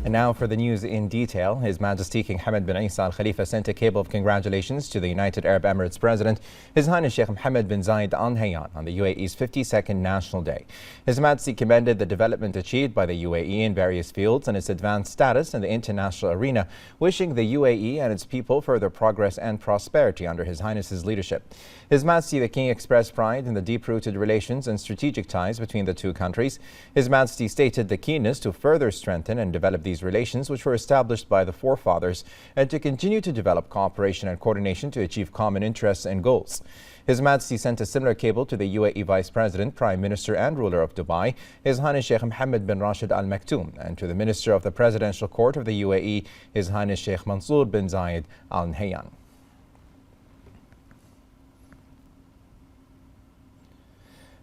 And now for the news in detail. His Majesty King Hamad bin Isa Al Khalifa sent a cable of congratulations to the United Arab Emirates President, His Highness Sheikh Mohammed bin Zayed Al Nahyan, on the UAE's 52nd National Day. His Majesty commended the development achieved by the UAE in various fields and its advanced status in the international arena, wishing the UAE and its people further progress and prosperity under His Highness's leadership. His Majesty the King expressed pride in the deep-rooted relations and strategic ties between the two countries. His Majesty stated the keenness to further strengthen and develop these relations, which were established by the forefathers, and to continue to develop cooperation and coordination to achieve common interests and goals. His Majesty sent a similar cable to the UAE Vice President, Prime Minister and ruler of Dubai, His Highness Sheikh Mohammed bin Rashid Al Maktoum, and to the Minister of the Presidential Court of the UAE, His Highness Sheikh Mansour bin Zayed Al Nahyan.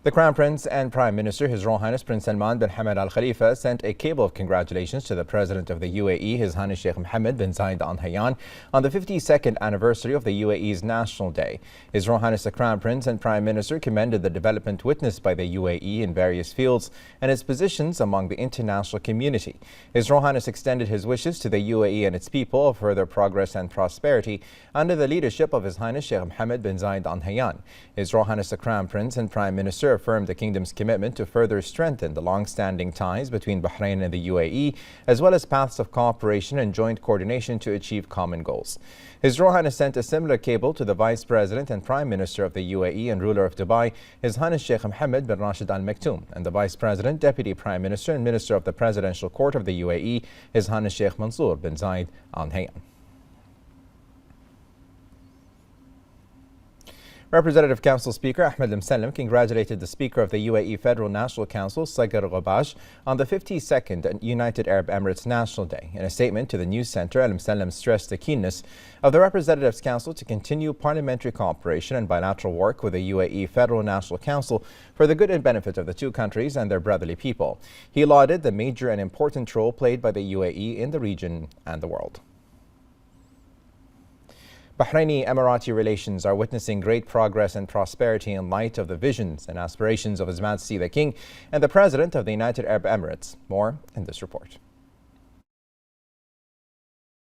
The Crown Prince and Prime Minister, His Royal Highness Prince Salman bin Hamad Al Khalifa, sent a cable of congratulations to the President of the UAE, His Highness Sheikh Mohammed bin Zayed Al Nahyan, on the 52nd anniversary of the UAE's National Day. His Royal Highness the Crown Prince and Prime Minister commended the development witnessed by the UAE in various fields and its positions among the international community. His Royal Highness extended his wishes to the UAE and its people of further progress and prosperity under the leadership of His Highness Sheikh Mohammed bin Zayed Al Nahyan. His Royal Highness the Crown Prince and Prime Minister affirmed the kingdom's commitment to further strengthen the long-standing ties between Bahrain and the UAE, as well as paths of cooperation and joint coordination to achieve common goals. His Royal Highness sent a similar cable to the Vice President and Prime Minister of the UAE and ruler of Dubai, His Highness Sheikh Mohammed bin Rashid Al Maktoum, and the Vice President, Deputy Prime Minister and Minister of the Presidential Court of the UAE, His Highness Sheikh Mansour bin Zayed Al Nahyan. Representative Council Speaker Ahmed Al-Msalem congratulated the Speaker of the UAE Federal National Council, Sagar Ghabash, on the 52nd United Arab Emirates National Day. In a statement to the news center, Al-Msalem stressed the keenness of the Representatives Council to continue parliamentary cooperation and bilateral work with the UAE Federal National Council for the good and benefit of the two countries and their brotherly people. He lauded the major and important role played by the UAE in the region and the world. Bahraini-Emirati relations are witnessing great progress and prosperity in light of the visions and aspirations of His Majesty the King and the President of the United Arab Emirates. More in this report.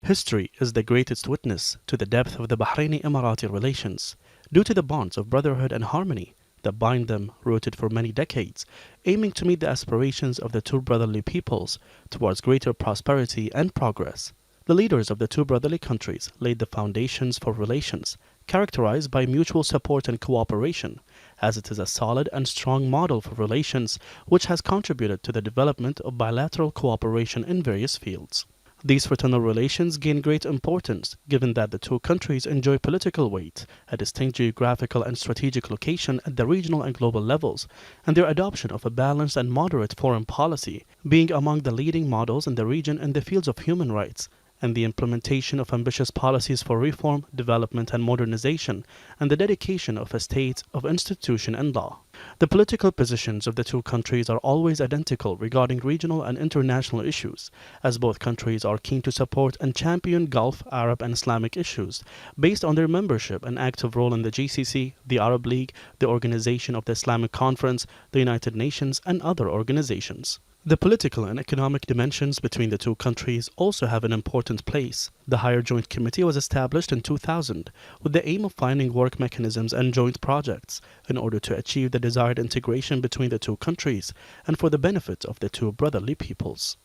History is the greatest witness to the depth of the Bahraini-Emirati relations due to the bonds of brotherhood and harmony that bind them, rooted for many decades, aiming to meet the aspirations of the two brotherly peoples towards greater prosperity and progress. The leaders of the two brotherly countries laid the foundations for relations characterized by mutual support and cooperation, as it is a solid and strong model for relations which has contributed to the development of bilateral cooperation in various fields. These fraternal relations gain great importance given that the two countries enjoy political weight, a distinct geographical and strategic location at the regional and global levels, and their adoption of a balanced and moderate foreign policy being among the leading models in the region in the fields of human rights, and the implementation of ambitious policies for reform, development and modernization, and the dedication of a state of institution and law. The political positions of the two countries are always identical regarding regional and international issues, as both countries are keen to support and champion Gulf, Arab and Islamic issues based on their membership and active role in the GCC, the Arab League, the Organization of the Islamic Conference, the United Nations and other organizations. The political and economic dimensions between the two countries also have an important place. The Higher Joint Committee was established in 2000 with the aim of finding work mechanisms and joint projects in order to achieve the desired integration between the two countries and for the benefit of the two brotherly peoples.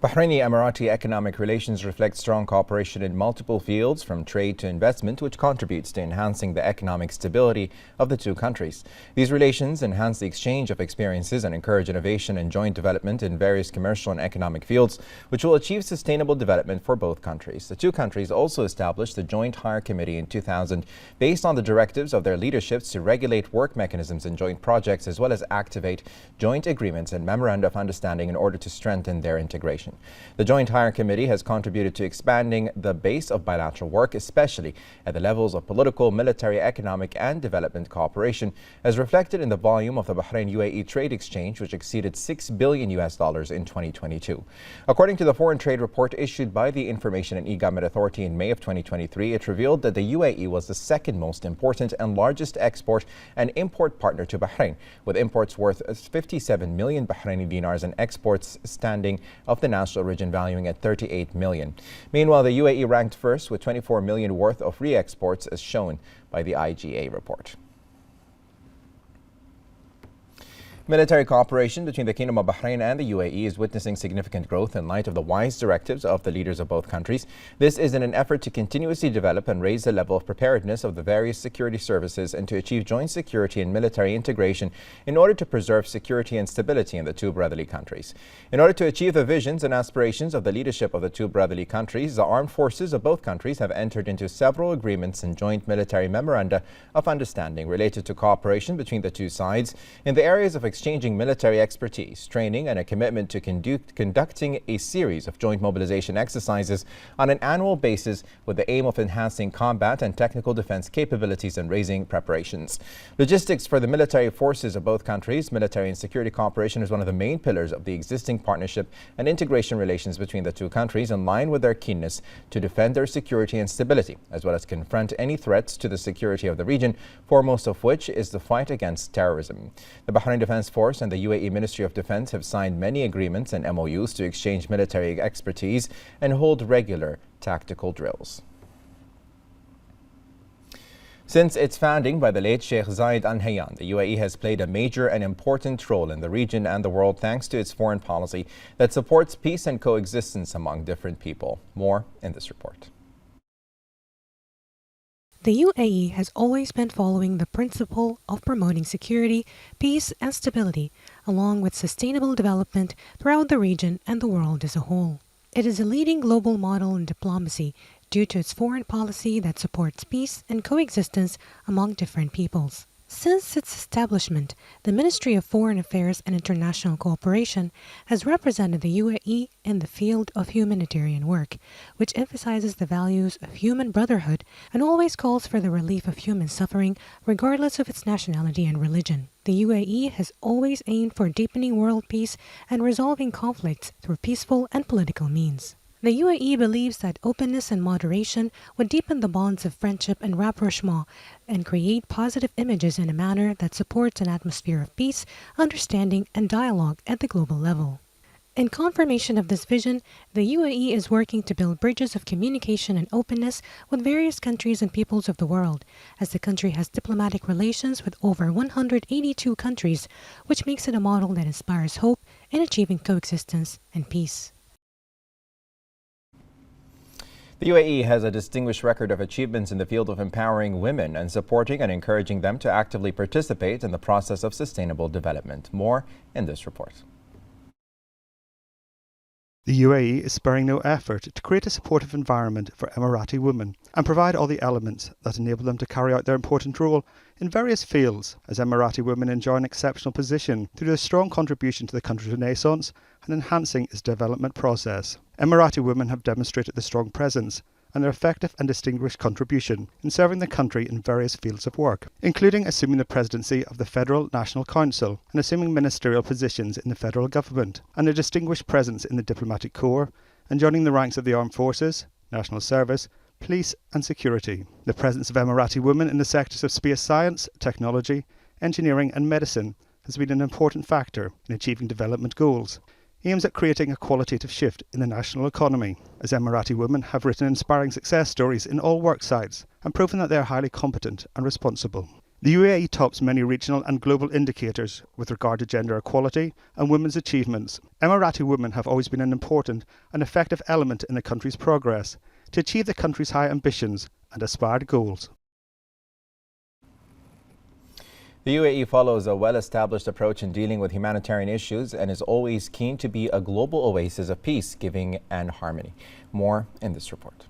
Bahraini-Emirati economic relations reflect strong cooperation in multiple fields, from trade to investment, which contributes to enhancing the economic stability of the two countries. These relations enhance the exchange of experiences and encourage innovation and joint development in various commercial and economic fields, which will achieve sustainable development for both countries. The two countries also established the Joint Hire Committee in 2000, based on the directives of their leaderships to regulate work mechanisms in joint projects, as well as activate joint agreements and memoranda of understanding in order to strengthen their integration. cooperation. The Joint Higher Committee has contributed to expanding the base of bilateral work, especially at the levels of political, military, economic and development cooperation, as reflected in the volume of the Bahrain-UAE trade exchange, which exceeded $6 billion in 2022. According to the foreign trade report issued by the Information and E-Government Authority in May of 2023, it revealed that the UAE was the second most important and largest export and import partner to Bahrain, with imports worth 57 million Bahraini dinars and exports standing of the national origin valuing at 38 million. Meanwhile, the UAE ranked first with 24 million worth of re-exports, as shown by the IGA report. Military cooperation between the Kingdom of Bahrain and the UAE is witnessing significant growth in light of the wise directives of the leaders of both countries. This is in an effort to continuously develop and raise the level of preparedness of the various security services and to achieve joint security and military integration in order to preserve security and stability in the two brotherly countries. In order to achieve the visions and aspirations of the leadership of the two brotherly countries, the armed forces of both countries have entered into several agreements and joint military memoranda of understanding related to cooperation between the two sides in the areas of exchanging military expertise, training, and a commitment to conducting a series of joint mobilization exercises on an annual basis with the aim of enhancing combat and technical defense capabilities and raising preparations. Logistics for the military forces of both countries. Military and security cooperation is one of the main pillars of the existing partnership and integration relations between the two countries, in line with their keenness to defend their security and stability, as well as confront any threats to the security of the region, foremost of which is the fight against terrorism. The Bahrain Defense Force and the UAE Ministry of Defense have signed many agreements and MOUs to exchange military expertise and hold regular tactical drills. Since its founding by the late Sheikh Zayed Al Nahyan, the UAE has played a major and important role in the region and the world thanks to its foreign policy that supports peace and coexistence among different people. More in this report. The UAE has always been following the principle of promoting security, peace and stability, along with sustainable development throughout the region and the world as a whole. It is a leading global model in diplomacy due to its foreign policy that supports peace and coexistence among different peoples. Since its establishment, the Ministry of Foreign Affairs and International Cooperation has represented the UAE in the field of humanitarian work, which emphasizes the values of human brotherhood and always calls for the relief of human suffering regardless of its nationality and religion. The UAE has always aimed for deepening world peace and resolving conflicts through peaceful and political means. The UAE believes that openness and moderation would deepen the bonds of friendship and rapprochement and create positive images in a manner that supports an atmosphere of peace, understanding, and dialogue at the global level. In confirmation of this vision, the UAE is working to build bridges of communication and openness with various countries and peoples of the world, as the country has diplomatic relations with over 182 countries, which makes it a model that inspires hope in achieving coexistence and peace. The UAE has a distinguished record of achievements in the field of empowering women and supporting and encouraging them to actively participate in the process of sustainable development. More in this report. The UAE is sparing no effort to create a supportive environment for Emirati women and provide all the elements that enable them to carry out their important role in various fields, as Emirati women enjoy an exceptional position through their strong contribution to the country's renaissance and enhancing its development process. Emirati women have demonstrated their strong presence and their effective and distinguished contribution in serving the country in various fields of work, including assuming the presidency of the Federal National Council and assuming ministerial positions in the federal government, and a distinguished presence in the diplomatic corps, and joining the ranks of the armed forces, national service, police and security. The presence of Emirati women in the sectors of space science, technology, engineering and medicine has been an important factor in achieving development goals, aims at creating a qualitative shift in the national economy, as Emirati women have written inspiring success stories in all work sites and proven that they are highly competent and responsible. The UAE tops many regional and global indicators with regard to gender equality and women's achievements. Emirati women have always been an important and effective element in the country's progress to achieve the country's high ambitions and aspired goals. The UAE follows a well-established approach in dealing with humanitarian issues and is always keen to be a global oasis of peace, giving and harmony. More in this report.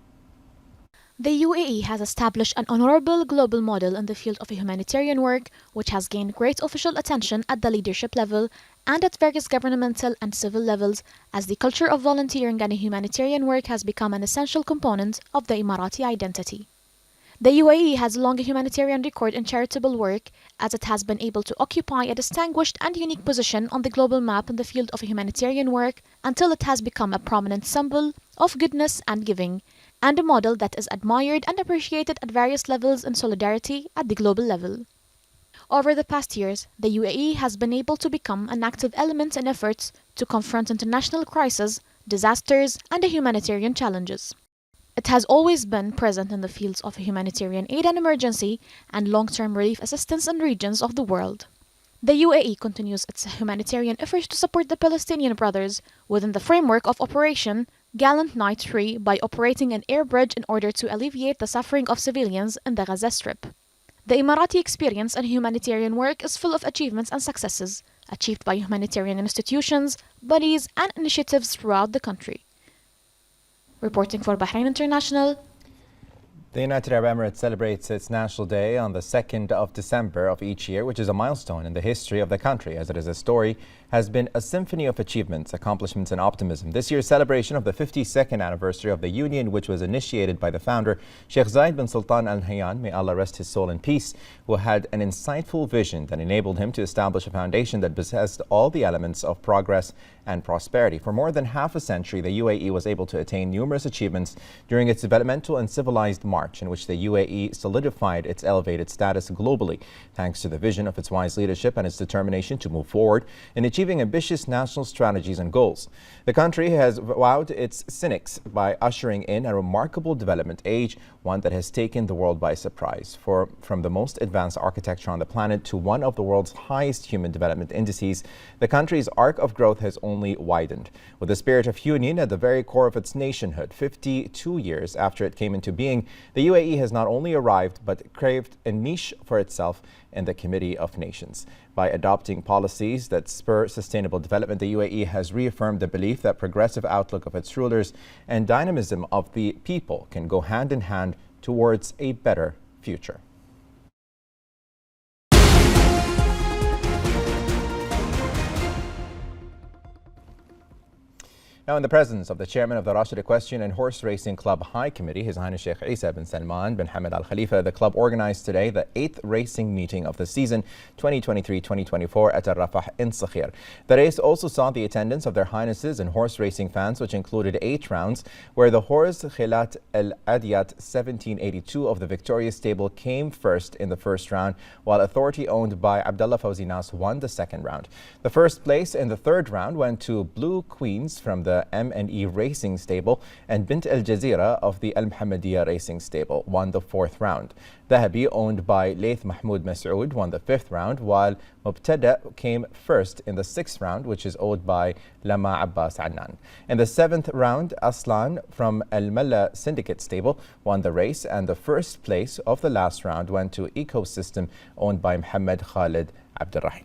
The UAE has established an honorable global model in the field of humanitarian work, which has gained great official attention at the leadership level and at various governmental and civil levels, as the culture of volunteering and humanitarian work has become an essential component of the Emirati identity. The UAE has a long humanitarian record in charitable work, as it has been able to occupy a distinguished and unique position on the global map in the field of humanitarian work until it has become a prominent symbol of goodness and giving, and a model that is admired and appreciated at various levels in solidarity at the global level. Over the past years, the UAE has been able to become an active element in efforts to confront international crises, disasters, and humanitarian challenges. It has always been present in the fields of humanitarian aid and emergency and long-term relief assistance in regions of the world. The UAE continues its humanitarian efforts to support the Palestinian Brothers within the framework of Operation Gallant Night 3 by operating an air bridge in order to alleviate the suffering of civilians in the Gaza Strip. The Emirati experience in humanitarian work is full of achievements and successes achieved by humanitarian institutions, bodies, and initiatives throughout the country. Reporting for Bahrain International. The United Arab Emirates celebrates its National Day on the 2nd of December of each year, which is a milestone in the history of the country, as it is a story has been a symphony of achievements, accomplishments, and optimism. This year's celebration of the 52nd anniversary of the Union, which was initiated by the founder, Sheikh Zayed bin Sultan Al Nahyan, may Allah rest his soul in peace, who had an insightful vision that enabled him to establish a foundation that possessed all the elements of progress and prosperity. For more than half a century, the UAE was able to attain numerous achievements during its developmental and civilized march, in which the UAE solidified its elevated status globally, thanks to the vision of its wise leadership and its determination to move forward in achieving ambitious national strategies and goals. The country has wowed its cynics by ushering in a remarkable development age, one that has taken the world by surprise. From the most advanced architecture on the planet to one of the world's highest human development indices, the country's arc of growth has only widened. With the spirit of union at the very core of its nationhood, 52 years after it came into being, the UAE has not only arrived but craved a niche for itself in the Committee of Nations. By adopting policies that spur sustainable development, the UAE has reaffirmed the belief that progressive outlook of its rulers and dynamism of the people can go hand in hand towards a better future. Now, in the presence of the chairman of the Rashid Equestrian and Horse Racing Club High Committee, His Highness Sheikh Isa bin Salman bin Hamad Al Khalifa, the club organized today the 8th racing meeting of the season 2023-2024 at Al Rafah in Sakhir. The race also saw the attendance of their highnesses and horse racing fans, which included 8 rounds, where the horse Khilat Al Adiyat 1782 of the Victoria stable came first in the first round, while authority owned by Abdullah Fawzi Nas won the second round. The first place in the third round went to Blue Queens from the M&E Racing Stable, and Bint Al Jazeera of the Al Muhammadiyya Racing Stable won the fourth round. Dhahabi, owned by Laith Mahmoud Masood, won the fifth round, while Mubtada came first in the sixth round, which is owned by Lama Abbas Adnan. In the seventh round, Aslan from Al Malla Syndicate Stable won the race, and the first place of the last round went to Ecosystem, owned by Muhammad Khalid Abdurrahim.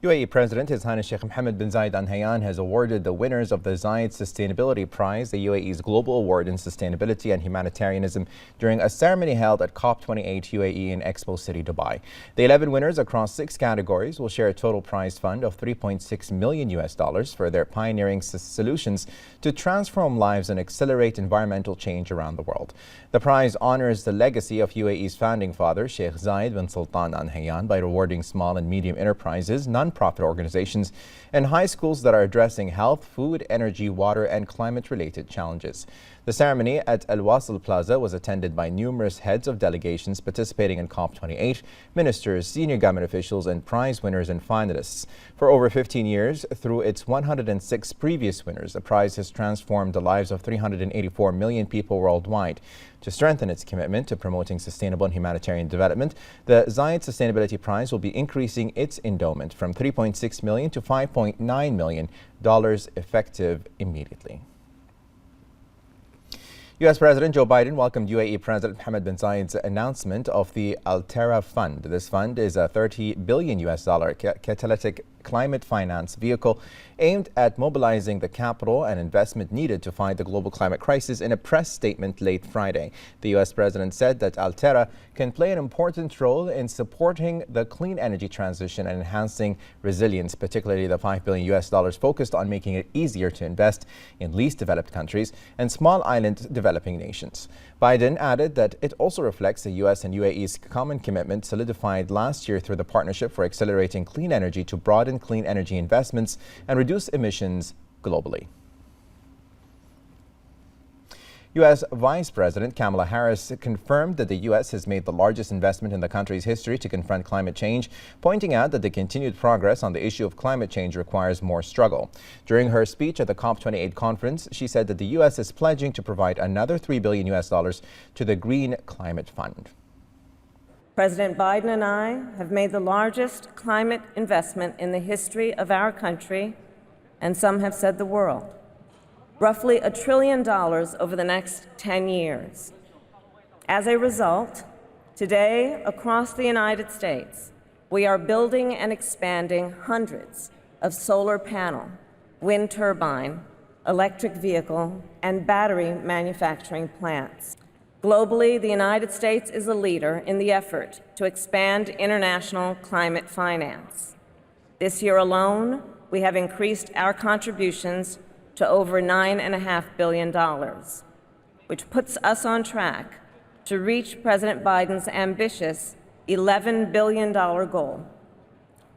UAE President His Highness Sheikh Mohammed bin Zayed Al Nahyan has awarded the winners of the Zayed Sustainability Prize, the UAE's global award in sustainability and humanitarianism, during a ceremony held at COP28 UAE in Expo City, Dubai. The 11 winners across 6 categories will share a total prize fund of $3.6 million for their pioneering solutions to transform lives and accelerate environmental change around the world. The prize honors the legacy of UAE's founding father, Sheikh Zayed bin Sultan Al Nahyan, by rewarding small and medium enterprises, non-profit organizations, and high schools that are addressing health, food, energy, water, and climate-related challenges. The ceremony at Al Wasl Plaza was attended by numerous heads of delegations participating in COP28, ministers, senior government officials, and prize winners and finalists. For over 15 years, through its 106 previous winners, the prize has transformed the lives of 384 million people worldwide. To strengthen its commitment to promoting sustainable and humanitarian development, the Zayed Sustainability Prize will be increasing its endowment from $3.6 million to $5.9 million effective immediately. U.S. President Joe Biden welcomed UAE President Mohammed bin Zayed's announcement of the Altera Fund. This fund is a $30 billion catalytic climate finance vehicle aimed at mobilizing the capital and investment needed to fight the global climate crisis. In a press statement late Friday, the U.S. president said that Altera can play an important role in supporting the clean energy transition and enhancing resilience, particularly the $5 billion focused on making it easier to invest in least developed countries and small island developing nations. Biden added that it also reflects the U.S. and UAE's common commitment solidified last year through the Partnership for Accelerating Clean Energy to broaden clean energy investments and reduce emissions globally. U.S. Vice President Kamala Harris confirmed that the U.S. has made the largest investment in the country's history to confront climate change, pointing out that the continued progress on the issue of climate change requires more struggle. During her speech at the COP28 conference, she said that the U.S. is pledging to provide another $3 billion to the Green Climate Fund. President Biden and I have made the largest climate investment in the history of our country, and some have said the world. Roughly $1 trillion over the next 10 years. As a result, today, across the United States, we are building and expanding hundreds of solar panel, wind turbine, electric vehicle, and battery manufacturing plants. Globally, the United States is a leader in the effort to expand international climate finance. This year alone, we have increased our contributions to over $9.5 billion, which puts us on track to reach President Biden's ambitious $11 billion goal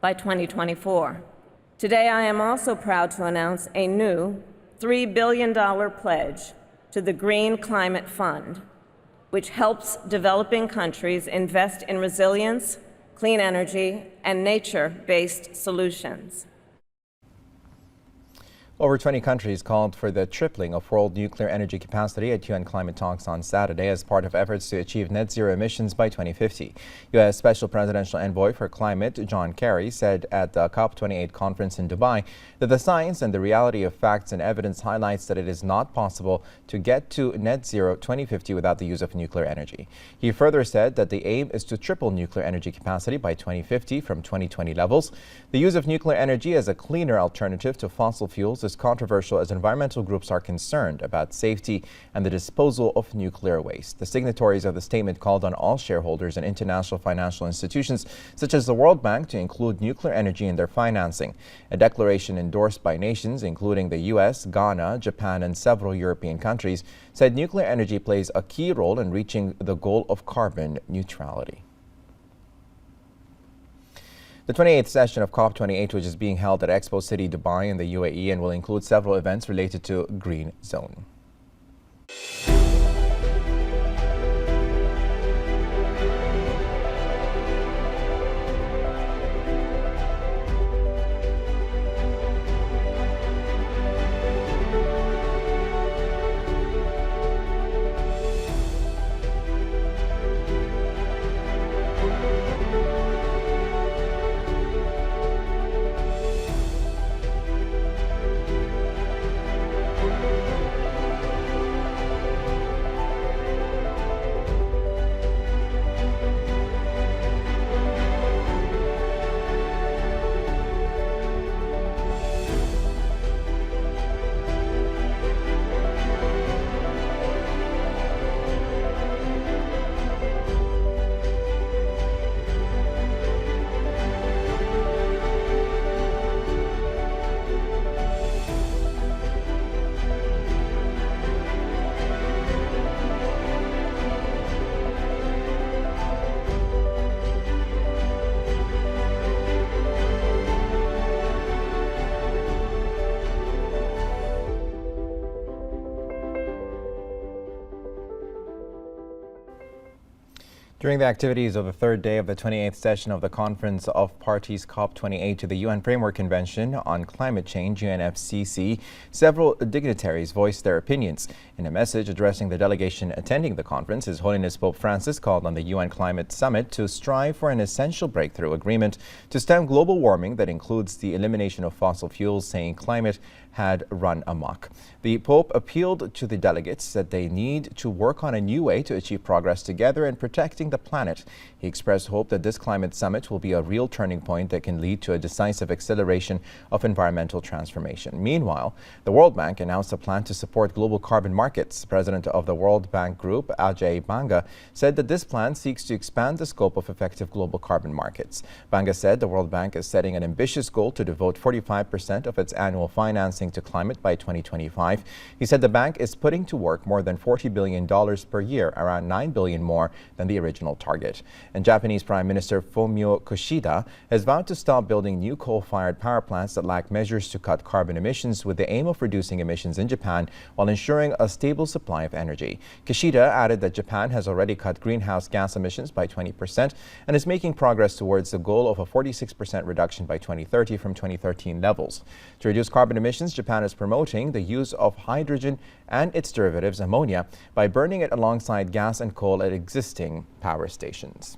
by 2024. Today, I am also proud to announce a new $3 billion pledge to the Green Climate Fund, which helps developing countries invest in resilience, clean energy, and nature-based solutions. Over 20 countries called for the tripling of world nuclear energy capacity at UN climate talks on Saturday as part of efforts to achieve net zero emissions by 2050. U.S. Special Presidential Envoy for Climate John Kerry said at the COP28 conference in Dubai that the science and the reality of facts and evidence highlights that it is not possible to get to net zero 2050 without the use of nuclear energy. He further said that the aim is to triple nuclear energy capacity by 2050 from 2020 levels. The use of nuclear energy as a cleaner alternative to fossil fuels is controversial as environmental groups are concerned about safety and the disposal of nuclear waste. The signatories of the statement called on all shareholders and international financial institutions such as the World Bank to include nuclear energy in their financing. A declaration endorsed by nations including the U.S., Ghana, Japan, and several European countries said nuclear energy plays a key role in reaching the goal of carbon neutrality. The 28th session of COP28, which is being held at Expo City, Dubai in the UAE, and will include several events related to Green Zone. During the activities of the third day of the 28th session of the Conference of Parties COP28 to the UN Framework Convention on Climate Change, UNFCCC, several dignitaries voiced their opinions. In a message addressing the delegation attending the conference, His Holiness Pope Francis called on the UN Climate Summit to strive for an essential breakthrough agreement to stem global warming that includes the elimination of fossil fuels, saying climate had run amok. The Pope appealed to the delegates that they need to work on a new way to achieve progress together in protecting the planet. He expressed hope that this climate summit will be a real turning point that can lead to a decisive acceleration of environmental transformation. Meanwhile, the World Bank announced a plan to support global carbon markets. The president of the World Bank Group, Ajay Banga, said that this plan seeks to expand the scope of effective global carbon markets. Banga said the World Bank is setting an ambitious goal to devote 45% of its annual financing to climate by 2025. He said the bank is putting to work more than $40 billion per year, around $9 billion more than the original target. And Japanese Prime Minister Fumio Kishida has vowed to stop building new coal-fired power plants that lack measures to cut carbon emissions, with the aim of reducing emissions in Japan while ensuring a stable supply of energy. Kishida added that Japan has already cut greenhouse gas emissions by 20% and is making progress towards the goal of a 46% reduction by 2030 from 2013 levels. To reduce carbon emissions, Japan is promoting the use of hydrogen and its derivatives, ammonia, by burning it alongside gas and coal at existing power stations.